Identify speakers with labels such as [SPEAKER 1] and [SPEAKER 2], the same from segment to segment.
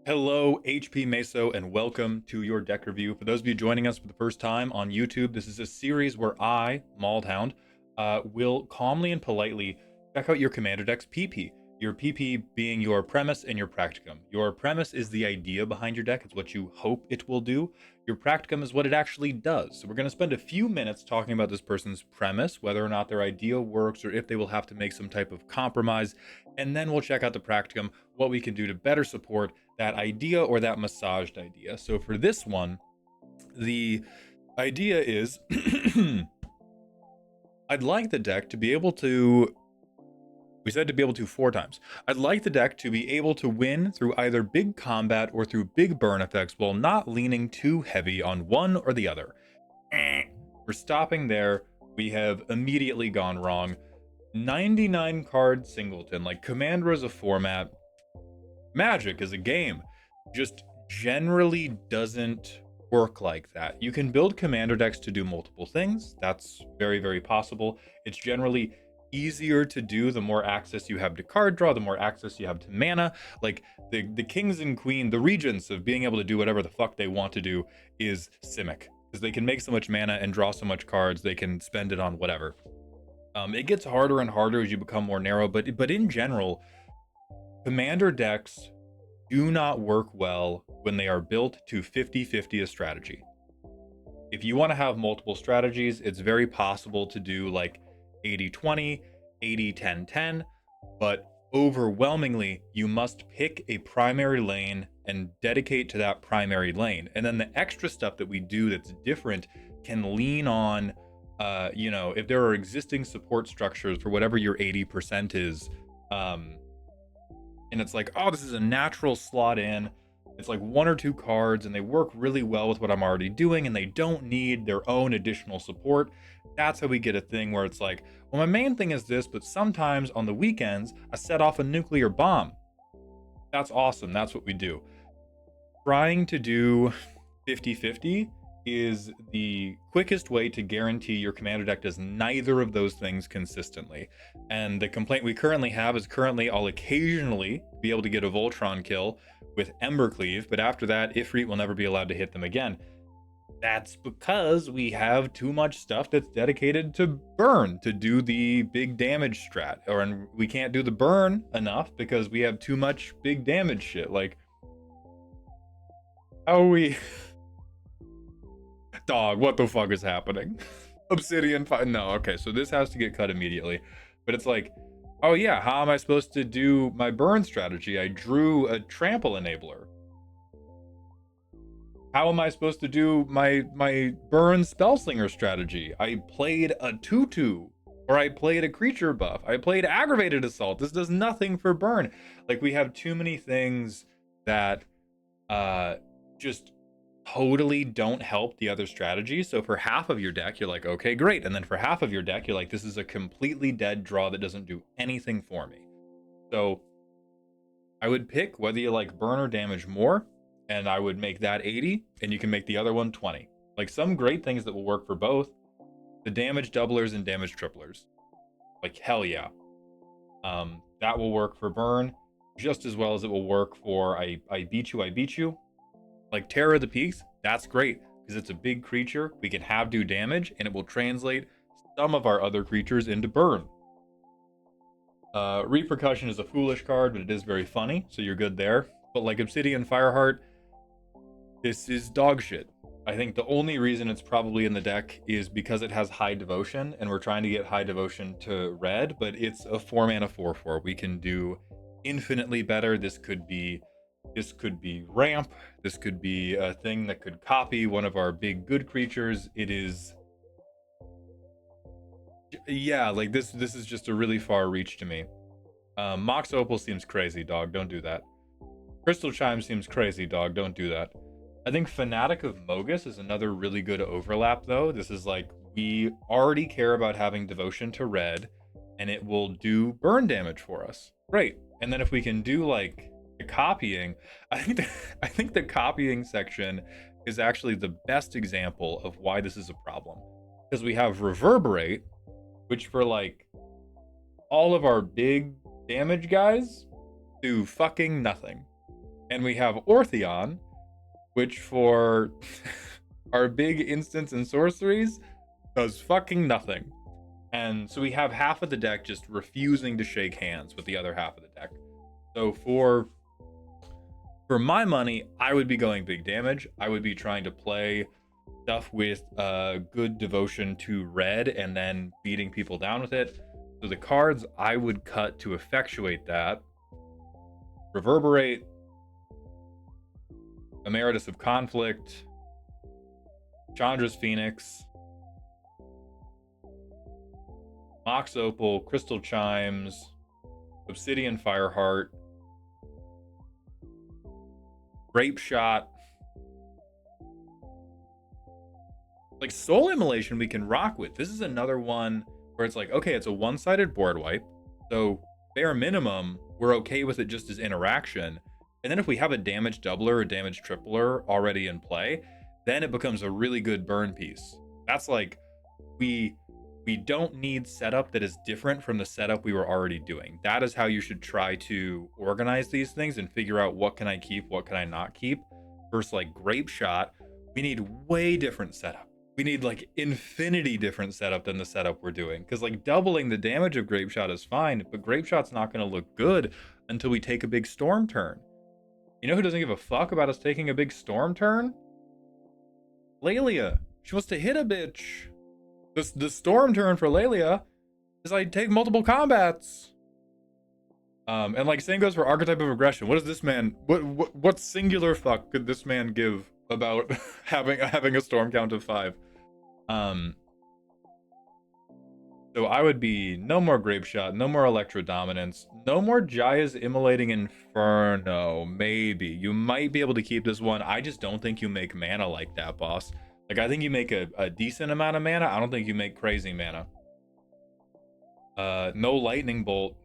[SPEAKER 1] Hello, HP Meso, and welcome to your deck review. For those of you joining us for the first time on YouTube, this is a series where I, Maldhound, will calmly and politely check out your commander deck's PP. Your PP being your premise and your practicum. Your premise is the idea behind your deck, it's what you hope it will do. Your practicum is what it actually does. So we're going to spend a few minutes talking about this person's premise, whether or not their idea works, or if they will have to make some type of compromise. And then we'll check out the practicum, what we can do to better support that idea or that massaged idea. So for this one, the idea is I'd like the deck to be able to, we said to be able to 4 times. I'd like the deck to be able to win through either big combat or through big burn effects while not leaning too heavy on one or the other. We're stopping there. We have immediately gone wrong. 99 card singleton, like Commander as a format, Magic as a game, just generally doesn't work like that. You can build commander decks to do multiple things. That's very, very possible. It's generally easier to do the more access you have to card draw, the more access you have to mana. Like the kings and queen, the regents of being able to do whatever the fuck they want to do is Simic, because they can make so much mana and draw so much cards, they can spend it on whatever. It gets harder and harder as you become more narrow, but in general, commander decks do not work well when they are built to 50-50 a strategy. If you want to have multiple strategies, it's very possible to do like 80-20, 80-10-10, but overwhelmingly, you must pick a primary lane and dedicate to that primary lane. And then the extra stuff that we do that's different can lean on, if there are existing support structures for whatever your 80% is, and it's like, oh, this is a natural slot in. It's like 1 or 2 cards, and they work really well with what I'm already doing, and they don't need their own additional support. That's how we get a thing where it's like, well, my main thing is this, but sometimes on the weekends, I set off a nuclear bomb. That's awesome. That's what we do. Trying to do 50-50 is the quickest way to guarantee your commander deck does neither of those things consistently. And the complaint we currently have is I'll occasionally be able to get a Voltron kill with Embercleave, but after that, Ifrit will never be allowed to hit them again. That's because we have too much stuff that's dedicated to burn to do the big damage strat, and we can't do the burn enough because we have too much big damage shit. Like, how are we... Dog, what the fuck is happening? Obsidian no, okay, so this has to get cut immediately. But it's like, oh yeah, how am I supposed to do my burn strategy? I drew a trample enabler. How am I supposed to do my burn spellslinger strategy? I played a tutu, or I played a creature buff. I played aggravated assault. This does nothing for burn. Like, we have too many things that just totally don't help the other strategy. So for half of your deck, you're like, okay, great. And then for half of your deck, you're like, this is a completely dead draw that doesn't do anything for me. So I would pick whether you like burn or damage more, and I would make that 80, and you can make the other one 20. Like, some great things that will work for both: the damage doublers and damage triplers. Like, hell yeah. That will work for burn just as well as it will work for I beat you. Like Terror of the Peaks, that's great because it's a big creature. We can have do damage, and it will translate some of our other creatures into burn. Repercussion is a foolish card, but it is very funny, so you're good there. But like Obsidian Fireheart, this is dog shit. I think the only reason it's probably in the deck is because it has high devotion, and we're trying to get high devotion to red, but it's a 4-mana 4/4. We can do infinitely better. This could be ramp. This could be a thing that could copy one of our big good creatures. It is, yeah, like this is just a really far reach to me. Mox Opal seems crazy, dog. Don't do that. Crystal Chime seems crazy, dog. Don't do that. I think Fanatic of Mogus is another really good overlap, though. This is like, we already care about having devotion to red, and it will do burn damage for us. Great. And then if we can do like the copying, I think the copying section is actually the best example of why this is a problem. Because we have Reverberate, which for like all of our big damage guys do fucking nothing. And we have Ortheon, which for our big instants and sorceries does fucking nothing. And so we have half of the deck just refusing to shake hands with the other half of the deck. So for my money, I would be going big damage. I would be trying to play stuff with good devotion to red and then beating people down with it. So the cards I would cut to effectuate that: Reverberate, Emeritus of Conflict, Chandra's Phoenix, Mox Opal, Crystal Chimes, Obsidian Fireheart, Grape Shot. Like Soul Immolation we can rock with. This is another one where it's like, okay, it's a one-sided board wipe, so bare minimum we're okay with it just as interaction. And then if we have a damage doubler or damage tripler already in play, then it becomes a really good burn piece. That's like, we don't need setup that is different from the setup we were already doing. That is how you should try to organize these things and figure out what can I keep, what can I not keep. Versus like Grape Shot, we need way different setup. We need like infinity different setup than the setup we're doing. Because like doubling the damage of Grape Shot is fine, but Grape Shot's not going to look good until we take a big storm turn. You know who doesn't give a fuck about us taking a big storm turn? Lelia. She wants to hit a bitch. The storm turn for Lelia is I take multiple combats. And like same goes for Archetype of Aggression. What does this man, what singular fuck could this man give about having a storm count of 5? So I would be no more Grape Shot, no more Electro Dominance, no more Jaya's Immolating Inferno. Maybe you might be able to keep this one. I just don't think you make mana like that, boss. Like I think you make a decent amount of mana. I don't think you make crazy mana. No Lightning Bolt.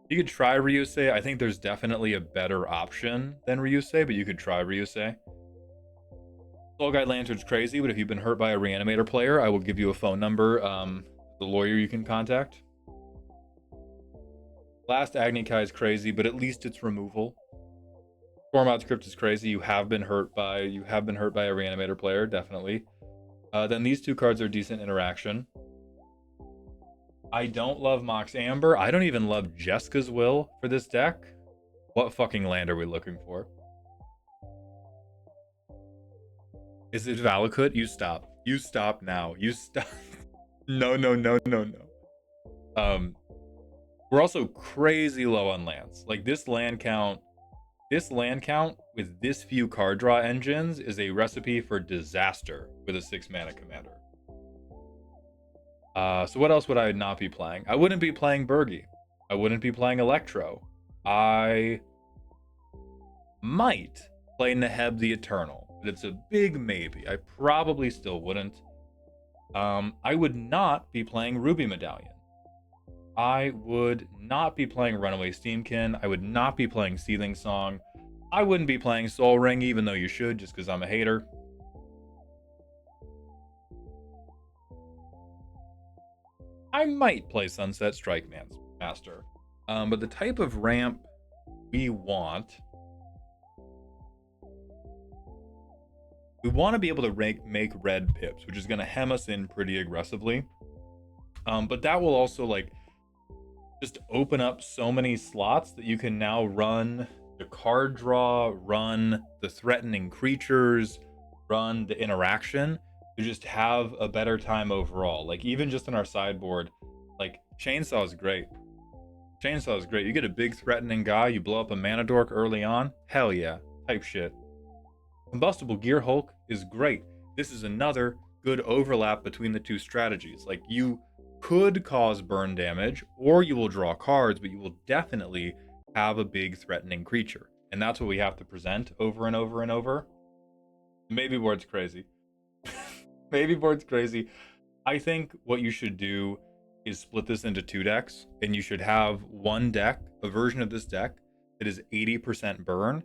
[SPEAKER 1] You could try Ryusei. I think there's definitely a better option than Ryusei, but you could try Ryusei. Soul Guide Lantern's crazy, but if you've been hurt by a Reanimator player, I will give you a phone number, the lawyer you can contact. Last Agni Kai is crazy, but at least it's removal. Stormout Script is crazy. You have been hurt by a Reanimator player, definitely. Then these two cards are decent interaction. I don't love Mox Amber. I don't even love Jeska's Will for this deck. What fucking land are we looking for? Is it Valakut? You stop. You stop now. You stop. No. We're also crazy low on lands. Like this land count with this few card draw engines is a recipe for disaster with a 6-mana commander. So what else would I not be playing? I wouldn't be playing Burgi. I wouldn't be playing Electro. I might play Neheb the Eternal, but it's a big maybe. I probably still wouldn't. I would not be playing Ruby Medallion. I would not be playing Runaway Steamkin. I would not be playing Seething Song. I wouldn't be playing Soul Ring, even though you should, just because I'm a hater. I might play Sunset Strike Master. But the type of ramp we want to be able to make red pips, which is going to hem us in pretty aggressively. But that will also like just open up so many slots that you can now run the card draw, run the threatening creatures, run the interaction to just have a better time overall. Like even just in our sideboard, like Chainsaw is great. Chainsaw is great. You get a big threatening guy, you blow up a mana dork early on, hell yeah, type shit. Combustible Gear Hulk is great. This is another good overlap between the two strategies. Like you could cause burn damage or you will draw cards, but you will definitely have a big threatening creature. And that's what we have to present over and over and over. Maybe board's crazy. Maybe board's crazy. I think what you should do is split this into 2 decks, and you should have one deck, a version of this deck that is 80% burn,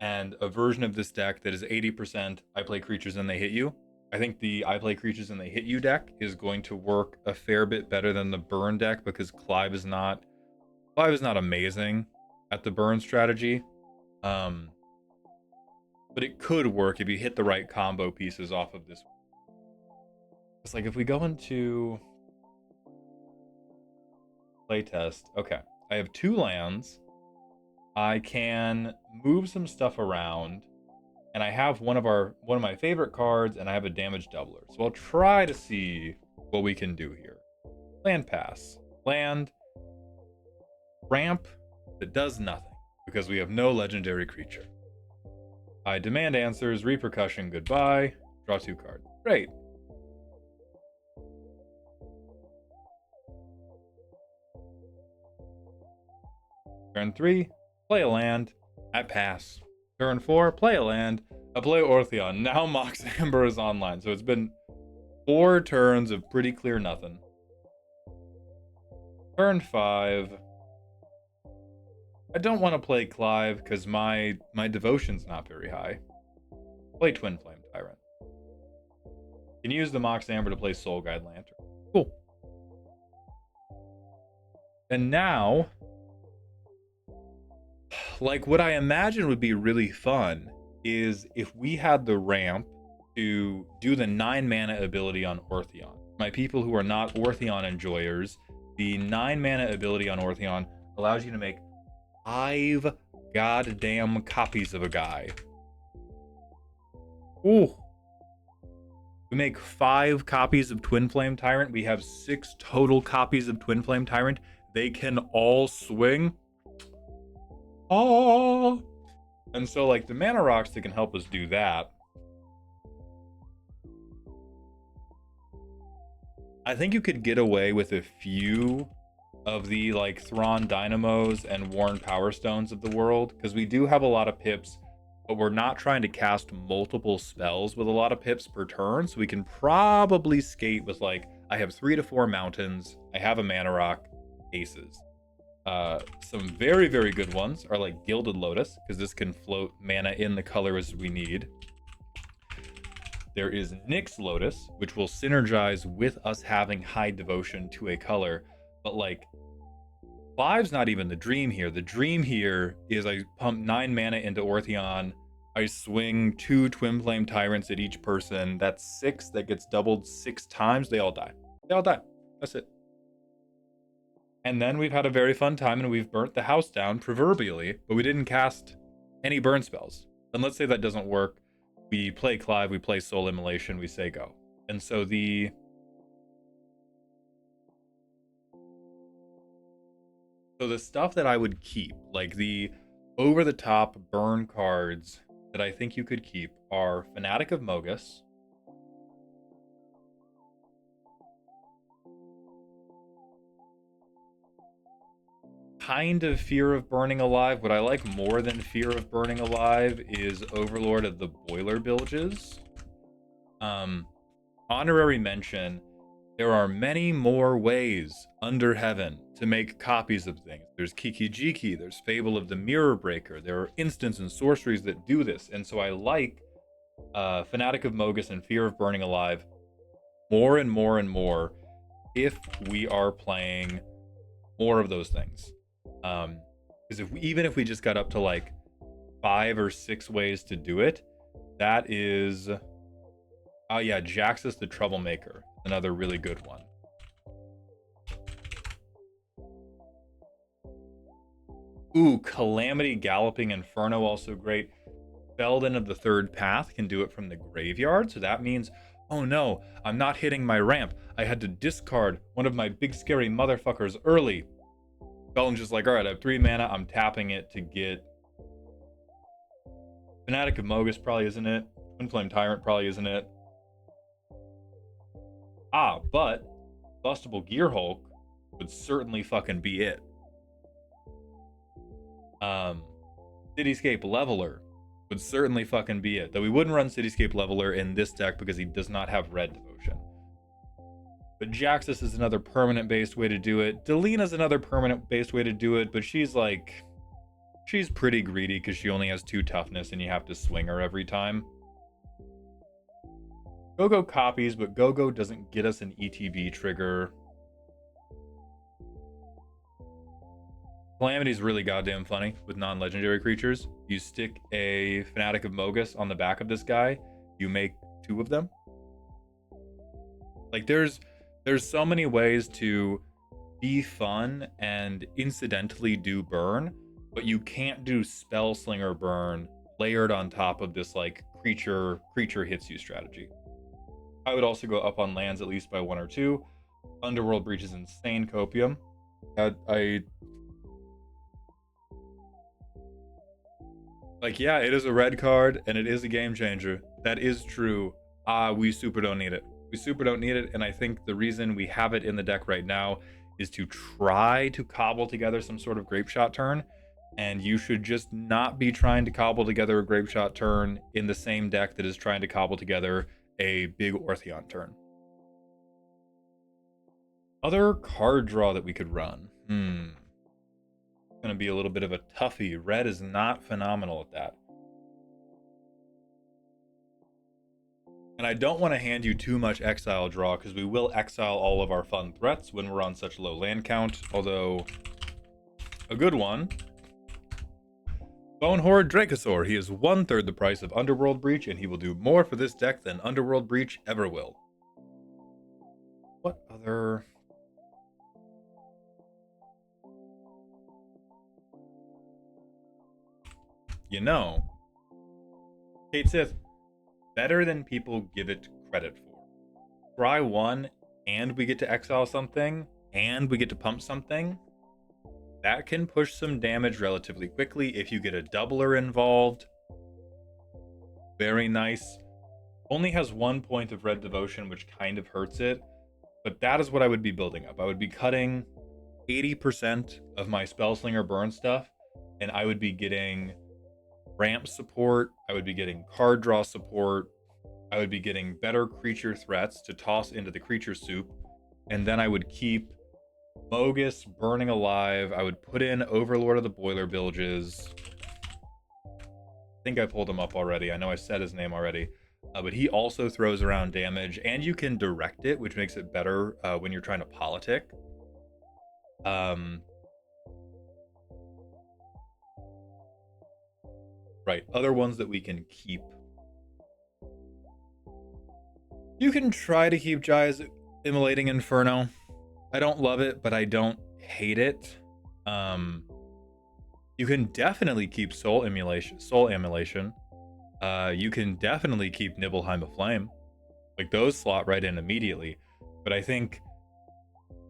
[SPEAKER 1] and a version of this deck that is 80% I play creatures and they hit you. I think the I play creatures and they hit you deck is going to work a fair bit better than the burn deck, because Clive is not amazing at the burn strategy. Um, but it could work if you hit the right combo pieces off of this. It's like if we go into playtest, okay, I have 2 lands. I can move some stuff around, and I have one of my favorite cards, and I have a damage doubler. So I'll try to see what we can do here. Land pass, land, ramp that does nothing because we have no legendary creature. I demand answers, repercussion, goodbye, draw 2 cards. Great. Turn 3, play a land, I pass. Turn 4, play a land, I play Ortheon. Now Mox Amber is online, so it's been 4 turns of pretty clear nothing. Turn 5, I don't want to play Clive because my devotion's not very high. Play Twin Flame Tyrant. Can use the Mox Amber to play Soul Guide Lantern. Cool. And now, like, what I imagine would be really fun is if we had the ramp to do the 9 mana ability on Ortheon. My people who are not Ortheon enjoyers, the 9 mana ability on Ortheon allows you to make 5 goddamn copies of a guy. Ooh. We make 5 copies of Twin Flame Tyrant. We have 6 total copies of Twin Flame Tyrant. They can all swing. Oh. And so, like, the mana rocks that can help us do that. I think you could get away with a few of the, like, Thrawn Dynamos and Worn Power Stones of the world, because we do have a lot of pips, but we're not trying to cast multiple spells with a lot of pips per turn, so we can probably skate with, like, I have 3 to 4 mountains, I have a mana rock, aces. Some very, very good ones are like Gilded Lotus, because this can float mana in the colors we need. There is Nyx Lotus, which will synergize with us having high devotion to a color, but like 5's not even the dream here. The dream here is I pump 9 mana into Ortheon, I swing 2 Twin Flame Tyrants at each person. That's 6, that gets doubled 6 times. They all die. They all die. That's it. And then we've had a very fun time and we've burnt the house down, proverbially, but we didn't cast any burn spells. And let's say that doesn't work. We play Clive, we play Soul Immolation, we say go. And so the stuff that I would keep, like the over-the-top burn cards that I think you could keep are Fanatic of Mogus, kind of Fear of Burning Alive. What I like more than Fear of Burning Alive is Overlord of the Boiler Bilges. Honorary mention, there are many more ways under heaven to make copies of things. There's Kiki Jiki, there's Fable of the Mirror Breaker, there are instants and sorceries that do this, and so I like Fanatic of Mogus and Fear of Burning Alive more and more and more if we are playing more of those things. Because even if we just got up to like 5 or 6 ways to do it, that is, oh yeah, Jaxus the Troublemaker, another really good one. Ooh, Calamity Galloping Inferno, also great. Belden of the Third Path can do it from the graveyard, so that means, oh no, I'm not hitting my ramp. I had to discard one of my big scary motherfuckers early. Belden's just like, alright, I have 3 mana, I'm tapping it to get... Fanatic of Mogus probably isn't it. Twin Flame Tyrant probably isn't it. Ah, but Bustable Gear Hulk would certainly fucking be it. Cityscape Leveler would certainly fucking be it. Though we wouldn't run Cityscape Leveler in this deck because he does not have red devotion. But Jaxus is another permanent-based way to do it. Delina's another permanent-based way to do it, but she's pretty greedy because she only has 2 toughness and you have to swing her every time. Go-Go copies, but Go-Go doesn't get us an ETB trigger. Calamity's really goddamn funny with non-legendary creatures. You stick a Fanatic of Mogus on the back of this guy, you make 2 of them. Like there's so many ways to be fun and incidentally do burn, but you can't do spell slinger burn layered on top of this like creature hits you strategy. I would also go up on lands at least by 1 or 2. Underworld Breach is insane copium. I like, yeah, it is a red card and it is a game changer. That is true. We super don't need it. We super don't need it, and I think the reason we have it in the deck right now is to try to cobble together some sort of grape shot turn, and you should just not be trying to cobble together a grape shot turn in the same deck that is trying to cobble together a big Ortheon turn. Other card draw that we could run. It's going to be a little bit of a toughie. Red is not phenomenal at that. And I don't want to hand you too much exile draw because we will exile all of our fun threats when we're on such low land count. Although, a good one. Bonehorde Dracosaur. He is 1/3 the price of Underworld Breach, and he will do more for this deck than Underworld Breach ever will. What other... You know, Kate Sith, better than people give it credit for. Try one, and we get to exile something, and we get to pump something. That can push some damage relatively quickly if you get a doubler involved. Very nice. Only has 1 point of red devotion, which kind of hurts it. But that is what I would be building up. I would be cutting 80% of my Spellslinger burn stuff, and I would be getting ramp support, I would be getting card draw support, I would be getting better creature threats to toss into the creature soup, and then I would keep Mogus burning alive. I would put in Overlord of the Boiler Bilges. I think I pulled him up already. I know I said his name already. But he also throws around damage, and you can direct it, which makes it better when you're trying to politic. Right, other ones that we can keep. You can try to keep Jaya's Immolating Inferno. I don't love it, but I don't hate it. You can definitely keep Soul Emulation. You can definitely keep Nibelheim of Flame. Like, those slot right in immediately. But I think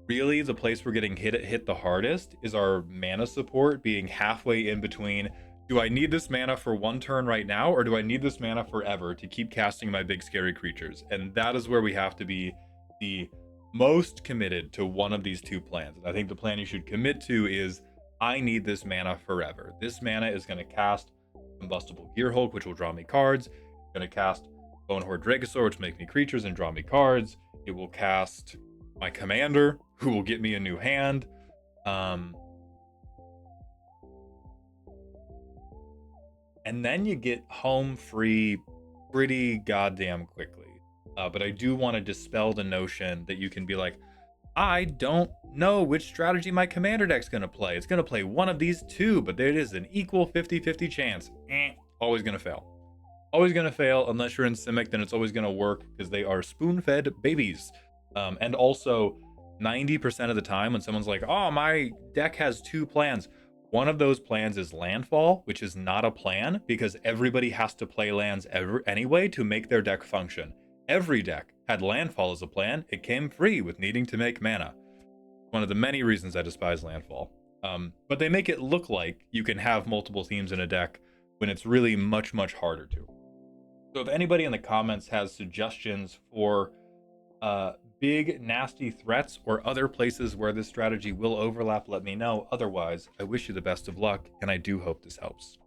[SPEAKER 1] really the place we're getting hit the hardest is our mana support being halfway in between. Do I need this mana for 1 turn right now, or do I need this mana forever to keep casting my big scary creatures? And that is where we have to be the most committed to one of these 2 plans. And I think the plan you should commit to is, I need this mana forever. This mana is going to cast Combustible Gearhulk, which will draw me cards. It's going to cast Bonehorde Dracosaur, which will make me creatures and draw me cards. It will cast my commander, who will get me a new hand. And then you get home free pretty goddamn quickly. But I do want to dispel the notion that you can be like, I don't know which strategy my commander deck's going to play. It's going to play one of these 2, but there is an equal 50-50 chance. Always going to fail. Always going to fail. Unless you're in Simic, then it's always going to work because they are spoon-fed babies. And also, 90% of the time when someone's like, oh, my deck has 2 plans, one of those plans is landfall, which is not a plan because everybody has to play lands anyway to make their deck function. Every deck had landfall as a plan. It came free with needing to make mana. One of the many reasons I despise landfall. But they make it look like you can have multiple themes in a deck when it's really much, much harder to. So if anybody in the comments has suggestions for big, nasty threats or other places where this strategy will overlap, let me know. Otherwise, I wish you the best of luck, and I do hope this helps.